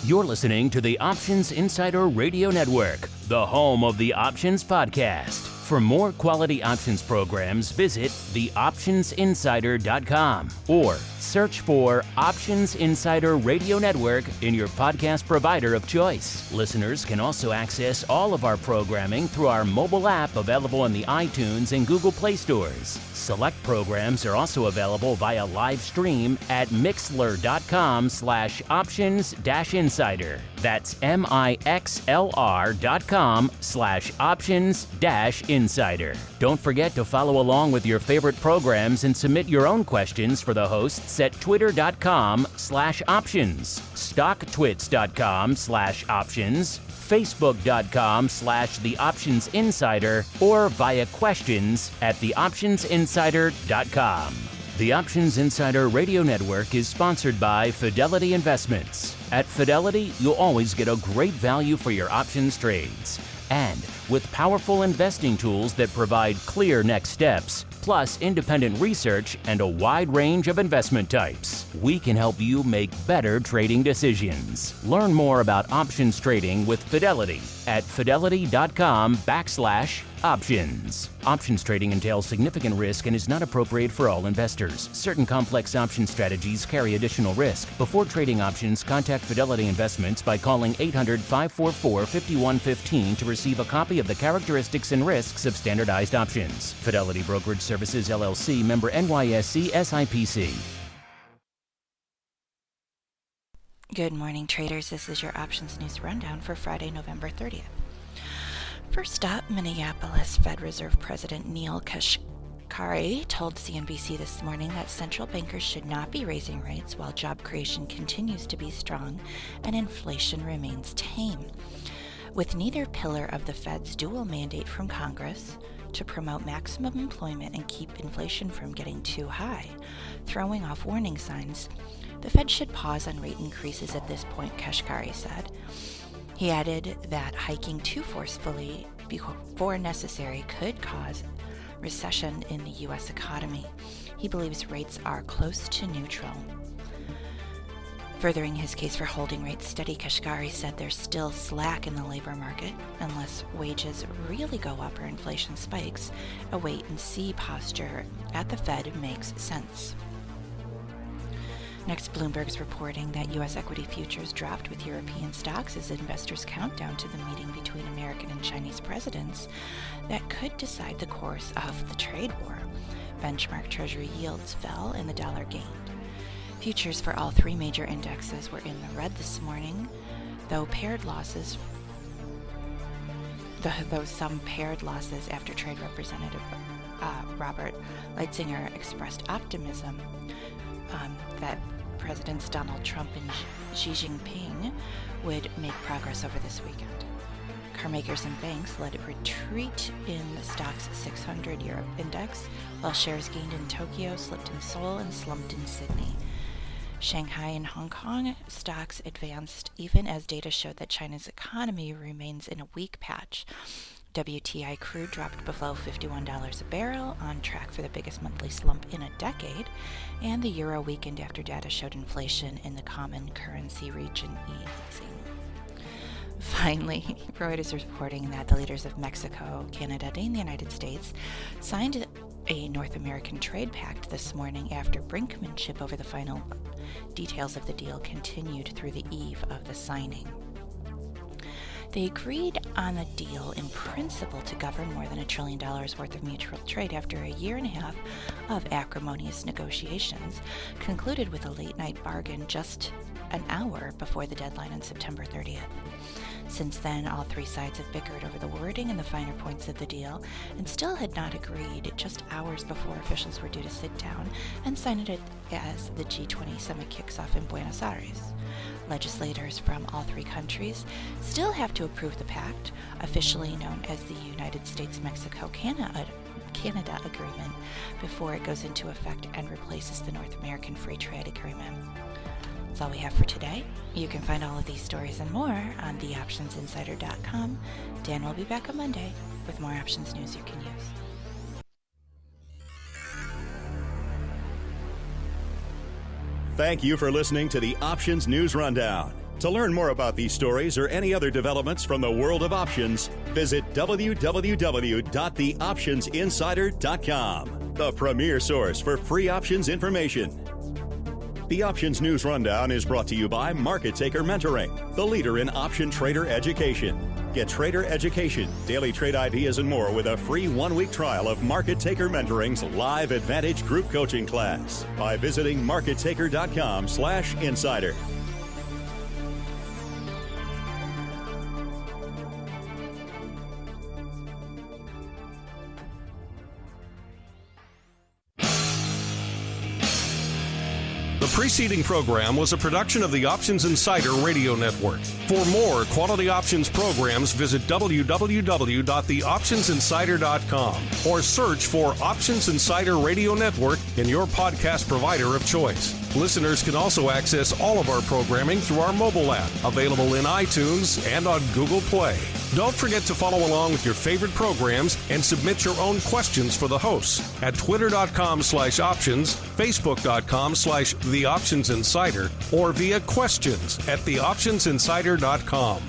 You're listening to the Options Insider Radio Network, the home of the Options Podcast. For more quality options programs, visit theoptionsinsider.com or search for Options Insider Radio Network in your podcast provider of choice. Listeners can also access all of our programming through our mobile app available in the iTunes and Google Play stores. Select programs are also available via live stream at mixlr.com/options-insider. That's mixlr.com/options-insider. Don't forget to follow along with your favorite programs and submit your own questions for the hosts at twitter.com/options, stocktwits.com/options, facebook.com/theoptionsinsider, or via questions at theoptionsinsider.com. The Options Insider Radio Network is sponsored by Fidelity Investments. At Fidelity, you'll always get a great value for your options trades. And with powerful investing tools that provide clear next steps, plus independent research and a wide range of investment types, we can help you make better trading decisions. Learn more about options trading with Fidelity at fidelity.com/options. Options trading entails significant risk and is not appropriate for all investors. Certain complex option strategies carry additional risk. Before trading options, contact Fidelity Investments by calling 800-544-5115 to receive a copy of the characteristics and risks of standardized options. Fidelity Brokerage Services, LLC, member NYSE SIPC. Good morning, traders. This is your Options News Rundown for Friday, November 30th. First up, Minneapolis Fed Reserve President Neel Kashkari told CNBC this morning that central bankers should not be raising rates while job creation continues to be strong and inflation remains tame. With neither pillar of the Fed's dual mandate from Congress to promote maximum employment and keep inflation from getting too high, throwing off warning signs, the Fed should pause on rate increases at this point, Kashkari said. He added that hiking too forcefully before necessary could cause recession in the U.S. economy. He believes rates are close to neutral. Furthering his case for holding rates steady, Kashkari said there's still slack in the labor market. Unless wages really go up or inflation spikes, a wait-and-see posture at the Fed makes sense. Next, Bloomberg's reporting that U.S. equity futures dropped with European stocks as investors count down to the meeting between American and Chinese presidents that could decide the course of the trade war. Benchmark Treasury yields fell and the dollar gained. Futures for all three major indexes were in the red this morning, though some paired losses after Trade Representative Robert Lighthizer expressed optimism that Presidents Donald Trump and Xi Jinping would make progress over this weekend. Car makers and banks led a retreat in the Stoxx 600 Europe index, while shares gained in Tokyo, slipped in Seoul, and slumped in Sydney. Shanghai and Hong Kong stocks advanced even as data showed that China's economy remains in a weak patch. WTI crude dropped below $51 a barrel, on track for the biggest monthly slump in a decade, and the euro weakened after data showed inflation in the common currency region easing. Finally, Reuters is reporting that the leaders of Mexico, Canada, and the United States signed a North American trade pact this morning after brinkmanship over the final details of the deal continued through the eve of the signing. They agreed on a deal in principle to govern more than $1 trillion worth of mutual trade after a year and a half of acrimonious negotiations, concluded with a late-night bargain just an hour before the deadline on September 30th. Since then, all three sides have bickered over the wording and the finer points of the deal, and still had not agreed just hours before officials were due to sit down and sign it as the G20 summit kicks off in Buenos Aires. Legislators from all three countries still have to approve the pact, officially known as the United States-Mexico-Canada Agreement, before it goes into effect and replaces the North American Free Trade Agreement. That's all we have for today. You can find all of these stories and more on theoptionsinsider.com. Dan will be back on Monday with more options news you can use. Thank you for listening to the Options News Rundown. To learn more about these stories or any other developments from the world of options, visit www.theoptionsinsider.com, the premier source for free options information. The Options News Rundown is brought to you by Market Taker Mentoring, the leader in option trader education. Get trader education, daily trade ideas, and more with a free 1-week trial of Market Taker Mentoring's live Advantage group coaching class by visiting markettaker.com/insider. The preceding program was a production of the Options Insider Radio Network. For more quality options programs, visit www.theoptionsinsider.com or search for Options Insider Radio Network in your podcast provider of choice. Listeners can also access all of our programming through our mobile app, available in iTunes and on Google Play. Don't forget to follow along with your favorite programs and submit your own questions for the hosts at twitter.com/options, facebook.com/theoptionsinsider, or via questions@theoptionsinsider.com.